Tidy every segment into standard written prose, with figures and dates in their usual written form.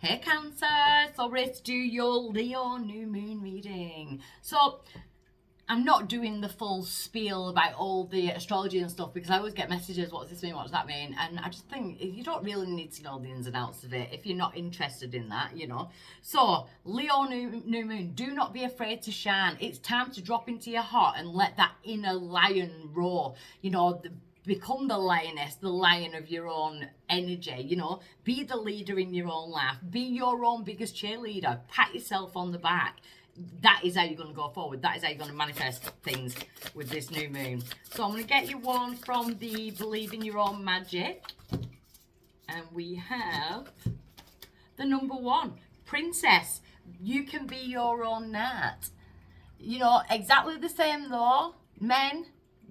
Hey Cancer, so ready to do your Leo new moon reading. So I'm not doing the full spiel about all the astrology and stuff because I always get messages, what does this mean, what does that mean? And I just think you don't really need to know the ins and outs of it if you're not interested in that, you know. So Leo new moon, do not be afraid to shine. It's time to drop into your heart and let that inner lion roar, you know, become the lioness, the lion of your own energy, you know. Be the leader in your own life. Be your own biggest cheerleader. Pat yourself on the back. That is how you're going to go forward. That is how you're going to manifest things with this new moon. So I'm going to get you one from the Believe in Your Own Magic. And we have the number 1, Princess. You can be your own knight. You know, exactly the same though. Men,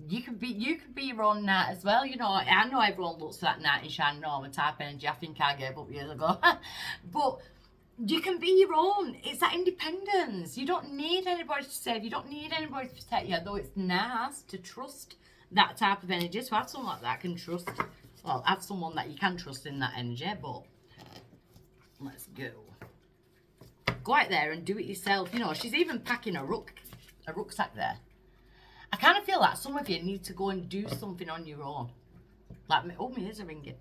you could be your own knight as well. You know, I know everyone looks for that knight in shining armor type energy. I think I gave up years ago. But you can be your own. It's that independence. You don't need anybody to save. You don't need anybody to protect you. Though it's nice to trust that type of energy. So have someone like that can trust. Well, have someone that you can trust in that energy. But let's go. Go out there and do it yourself. You know, she's even packing a rucksack there. I kind of feel like some of you need to go and do something on your own. Like, oh, my ears are ringing.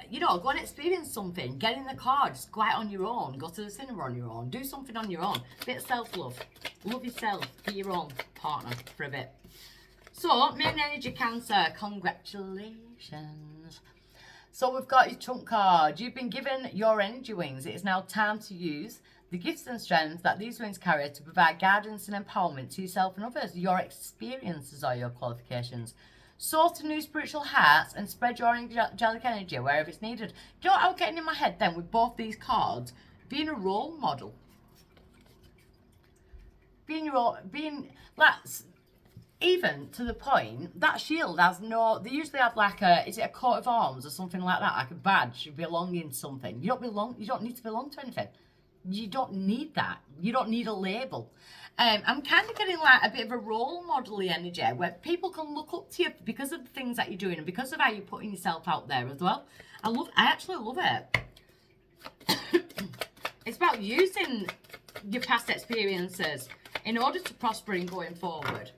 You know, go and experience something. Get in the car. Just go out on your own. Go to the cinema on your own. Do something on your own. Bit of self-love. Love yourself. Be your own partner for a bit. So, main energy Cancer. Congratulations. So, we've got your trump card. You've been given your energy wings. It is now time to use the gifts and strengths that these wings carry to provide guidance and empowerment to yourself and others. Your experiences are your qualifications. Soar to new spiritual heights and spread your angelic energy wherever it's needed. Do you know what I was getting in my head then with both these cards? Being a role model. Being even to the point that shield has no, they usually have like is it a coat of arms or something like that, like a badge belonging to something. You don't need to belong to anything. You don't need that. You don't need a label. I'm kind of getting like a bit of a role model-y energy where people can look up to you because of the things that you're doing and because of how you're putting yourself out there as well. I actually love it. It's about using your past experiences in order to prosper in going forward.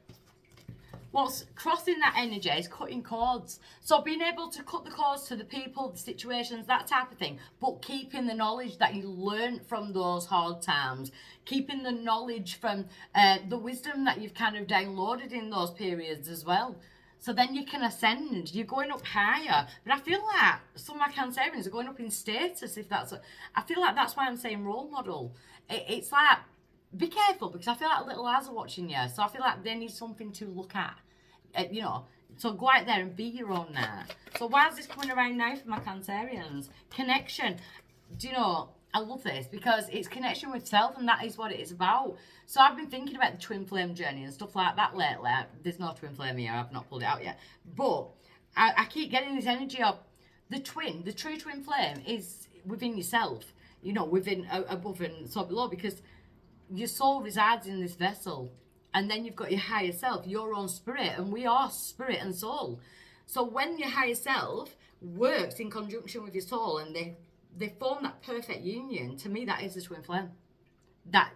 What's crossing that energy is cutting cords. So being able to cut the cords to the people, the situations, that type of thing, but keeping the knowledge that you learned from those hard times, keeping the knowledge from the wisdom that you've kind of downloaded in those periods as well. So then you can ascend, you're going up higher. But I feel like some of my Cancerians are going up in status, if that's what, I feel like that's why I'm saying role model. It's like, be careful, because I feel like little eyes are watching you. So I feel like they need something to look at. You know, so go out there and be your own now. So why is this coming around now for my Cancerians? Connection. Do you know, I love this because it's connection with self, and that is what it is about. So I've been thinking about the twin flame journey and stuff like that lately. There's no twin flame here, I've not pulled it out yet. But I keep getting this energy of the true twin flame is within yourself, you know, within, above and so below, because your soul resides in this vessel. And then you've got your higher self, your own spirit, and we are spirit and soul. So when your higher self works in conjunction with your soul and they form that perfect union, to me that is the twin flame. That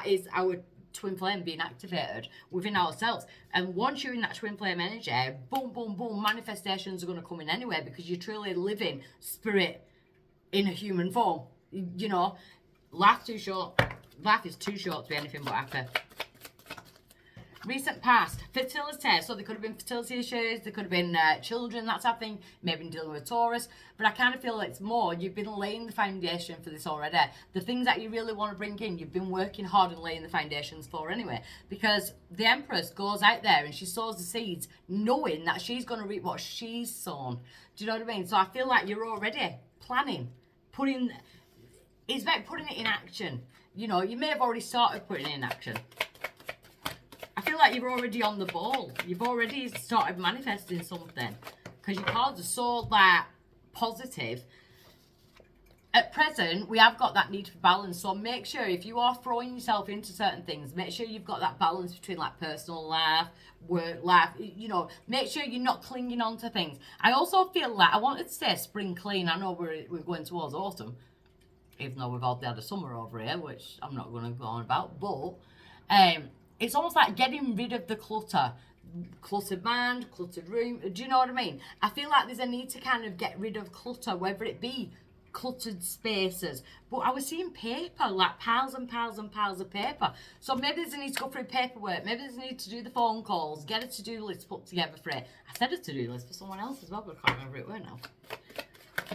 is our twin flame being activated within ourselves. And once you're in that twin flame energy, boom, boom, boom, manifestations are going to come in anyway, because you're truly living spirit in a human form. You know, life is too short to be anything but happy. Recent past, fertility. So there could have been fertility issues, there could have been children, that type of thing, maybe dealing with Taurus. But I kind of feel like it's more, you've been laying the foundation for this already. The things that you really want to bring in, you've been working hard and laying the foundations for anyway. Because the Empress goes out there and she sows the seeds, knowing that she's going to reap what she's sown. Do you know what I mean? So I feel like you're already planning, it's about putting it in action. You know, you may have already started putting it in action. I feel like you're already on the ball. You've already started manifesting something. Because your cards are so, like, positive. at present, we have got that need for balance. So make sure if you are throwing yourself into certain things, make sure you've got that balance between like personal life, work life. You know, make sure you're not clinging on to things. I also feel like I wanted to say spring clean. I know we're going towards autumn, even though we've already had a summer over here, which I'm not going to go on about. But it's almost like getting rid of the clutter. Cluttered mind, cluttered room. Do you know what I mean? I feel like there's a need to kind of get rid of clutter, whether it be cluttered spaces. But I was seeing paper, like piles and piles and piles of paper. So maybe there's a need to go through paperwork. Maybe there's a need to do the phone calls, get a to-do list put together for it. I said a to-do list for someone else as well, but I can't remember it where now.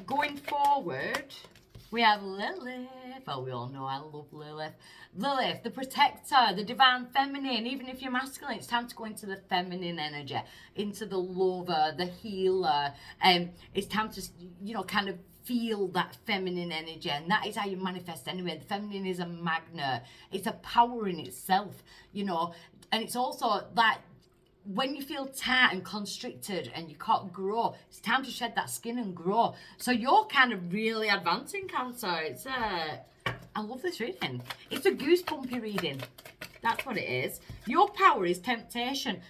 Going forward, we have Lilith. Oh, we all know I love Lilith. Lilith, the protector, the divine feminine. Even if you're masculine, it's time to go into the feminine energy, into the lover, the healer. It's time to, you know, kind of feel that feminine energy, and that is how you manifest anyway. The feminine is a magnet. It's a power in itself, you know, and it's also that when you feel tight and constricted and you can't grow, it's time to shed that skin and grow. So you're kind of really advancing, Cancer. It's I love this reading. It's a goosebumpy reading. That's what it is. Your power is temptation.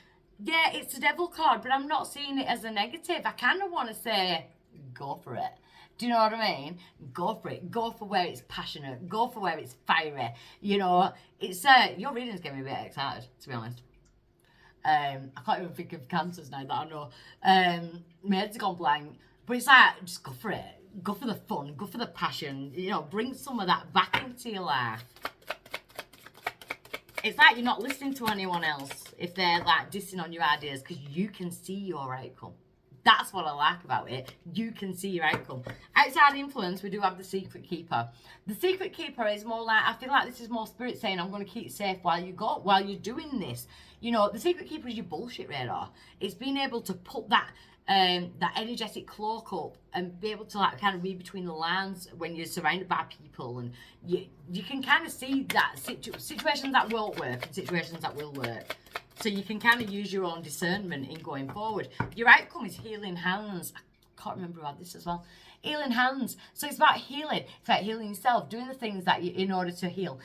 Yeah, it's a devil card, but I'm not seeing it as a negative. I kind of want to say, go for it. Do you know what I mean? Go for it. Go for where it's passionate. Go for where it's fiery. You know, it's your reading's getting me a bit excited, to be honest. I can't even think of cancers now that I know. My head's gone blank. But it's like, just go for it. Go for the fun. Go for the passion. You know, bring some of that back into your life. It's like you're not listening to anyone else if they're like dissing on your ideas, because you can see your outcome. That's what I like about it. You can see your outcome. Outside influence, we do have the Secret Keeper. The Secret Keeper is more like, I feel like this is more spirit saying, I'm going to keep safe while you're doing this. You know, the Secret Keeper is your bullshit radar. It's being able to put that that energetic cloak up and be able to like kind of read between the lines when you're surrounded by people, and you can kind of see that situations that won't work and situations that will work. So you can kind of use your own discernment in going forward. Your outcome is healing hands. I can't remember who had this as well. Healing hands. So it's about healing. It's about healing yourself, doing the things that you in order to heal.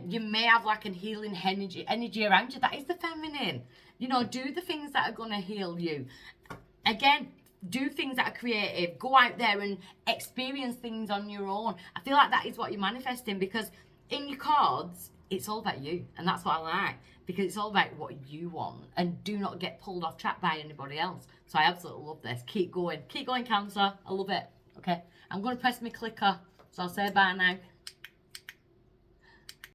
You may have like a healing energy around you. That is the feminine. You know, do the things that are going to heal you. Again, do things that are creative. Go out there and experience things on your own. I feel like that is what you're manifesting, because in your cards, it's all about you. And that's what I like, because it's all about what you want, and do not get pulled off track by anybody else. So I absolutely love this. Keep going, Cancer. I love it. Okay, I'm going to press my clicker, so I'll say bye now.